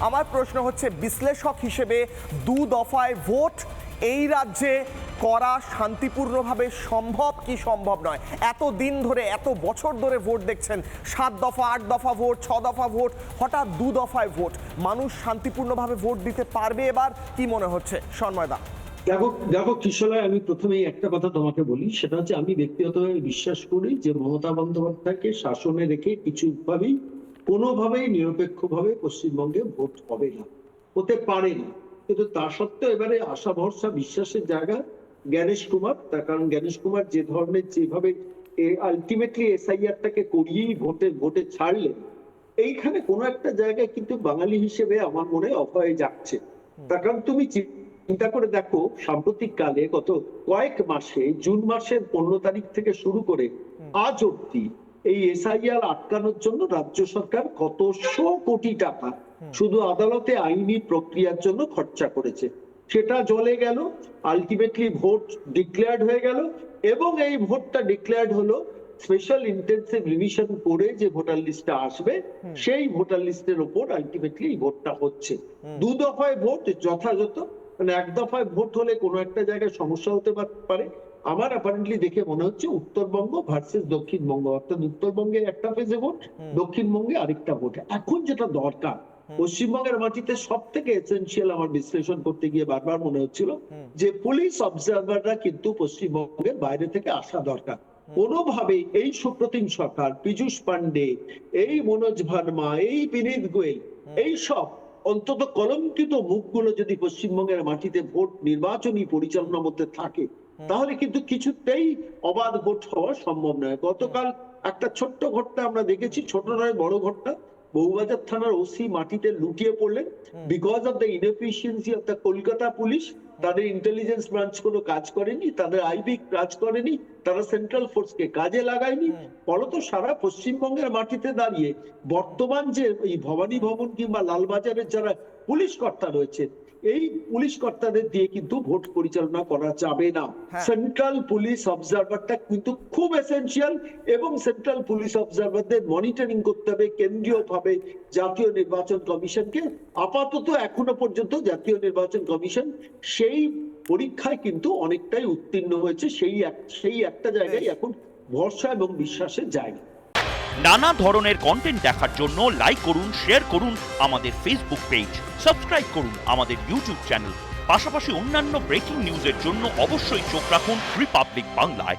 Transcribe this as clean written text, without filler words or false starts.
আমার প্রশ্ন হচ্ছে, বিশ্লেষক হিসেবে দু দফায় ভোট এই রাজ্যে করা শান্তিপূর্ণভাবে সম্ভব কি সম্ভব নয়? এত দিন ধরে, এত বছর ধরে ভোট দেখছেন, 7 দফা 8 দফা ভোট, 6 দফা ভোট, হঠাৎ 2 দফায় ভোট। মানুষ শান্তিপূর্ণভাবে ভোট দিতে পারবে এবার, কি মনে হচ্ছে সন্ময়দা? দেখো কিশোরয়, আমি প্রথমেই একটা কথা তোমাকে বলি, সেটা হচ্ছে আমি ব্যক্তিগতভাবে বিশ্বাস করি যে মমতা বন্দ্যোপাধ্যায়কে শাসনে রেখে কোনোভাবেই নিরপেক্ষভাবে পশ্চিমবঙ্গে ভোট হবে না, হতে পারে না। কিন্তু তা সত্ত্বেও এবারে আশা ভরসা বিশ্বাসের জায়গা জ্ঞানেশ কুমার, তার কারণ জ্ঞানেশ কুমার যেভাবে আলটিমেটলি এসআইআরটাকে করিয়েই ভোটে ছাড়লেন, এইখানে কোনো একটা জায়গায় কিন্তু বাঙালি হিসেবে আমার মনে অভয়ে যাচ্ছে। তার কারণ তুমি চিন্তা করে দেখো, সাম্প্রতিক কালে গত কয়েক মাসে, জুন মাসের 15 তারিখ থেকে শুরু করে আজ অব্দি এই এসআইআর আটকানোর জন্য রাজ্য সরকার কত শো কোটি টাকা শুধু আদালতে আইনি প্রক্রিয়ার জন্য খরচা করেছে। সেটা জলে গেল, আলটিমেটলি ভোট ডিক্লেয়ার্ড হয়ে গেল, এবং এই ভোটটা ডিক্লেয়ার্ড হলো স্পেশাল ইন্টেনসিভ রিভিশন করে যে ভোটার লিস্টে আসবে, সেই ভোটার লিস্টের উপর আলটিমেটলি এই ভোটটা হচ্ছে। 2 দফায় ভোট যথাযথ, মানে 1 দফায় ভোট হলে কোনো একটা জায়গায় সমস্যা হতে পারে। আমার অ্যাপারেন্টলি দেখে মনে হচ্ছে উত্তরবঙ্গ ভার্সেস দক্ষিণবঙ্গ, অর্থাৎ উত্তরবঙ্গে একটা ফেজে ভোট, দক্ষিণবঙ্গে আরেকটা ভোট। এখন যেটা দরকার, পশ্চিমবঙ্গের মাটিতে সব থেকে এসেনশিয়াল আমার বিশ্লেষণ করতে গিয়ে বারবার মনে হচ্ছিল যে পুলিশ অবজারভাররা কিন্তু পশ্চিমবঙ্গের বাইরে থেকে আসা দরকার। কোনোভাবে এই সুপ্রতিম সরকার, পীযূষ পান্ডে, এই মনোজ ভার্মা, এই বিনীত গোয়েল, এই সব অন্তত কলঙ্কিত মুখগুলো যদি পশ্চিমবঙ্গের মাটিতে ভোট নির্বাচনী পরিচালনার মধ্যে থাকে, তাহলে কিন্তু কিছুতেই অবাধ ভোট হওয়া সম্ভব নয়। গতকাল একটা ছোট্ট ঘটনা আমরা দেখেছি, ছোট নয় বড় ঘটনা, বউবাজার থানার ওসি মাটিতে লুটিয়ে পড়লেন because of the inefficiency of the Kolkata police. তাদের ইন্টেলিজেন্স ব্রাঞ্চ কোনো কাজ করেনি, তাদের আইবি কাজ করেনি, তারা সেন্ট্রাল ফোর্সকে কাজে লাগায়নি। ফলত সারা পশ্চিমবঙ্গের মাটিতে দাঁড়িয়ে বর্তমান যে এই ভবানী ভবন কিংবা লালবাজারের যারা পুলিশ কর্তা রয়েছে, এই পুলিশ কর্তাদের দিয়ে কিন্তু ভোট পরিচালনা করা যাবে না। সেন্ট্রাল পুলিশ অবজারভারটা কিন্তু খুব এসেনশিয়াল, এবং সেন্ট্রাল পুলিশ অবজারভারদের মনিটরিং করতে হবে কেন্দ্রীয়ভাবে জাতীয় নির্বাচন কমিশনকে। আপাতত এখনো পর্যন্ত জাতীয় নির্বাচন কমিশন সেই পরীক্ষায় কিন্তু অনেকটাই উত্তীর্ণ হয়েছে। সেই একটা জায়গায় এখন ভরসা এবং বিশ্বাসের জায়গা। নানা ধরনের কন্টেন্ট দেখার জন্য লাইক করুন, শেয়ার করুন আমাদের ফেসবুক পেজ, সাবস্ক্রাইব করুন আমাদের ইউটিউব চ্যানেল। পাশাপাশি অন্যান্য ব্রেকিং নিউজের জন্য অবশ্যই চোখ রাখুন রিপাবলিক বাংলায়।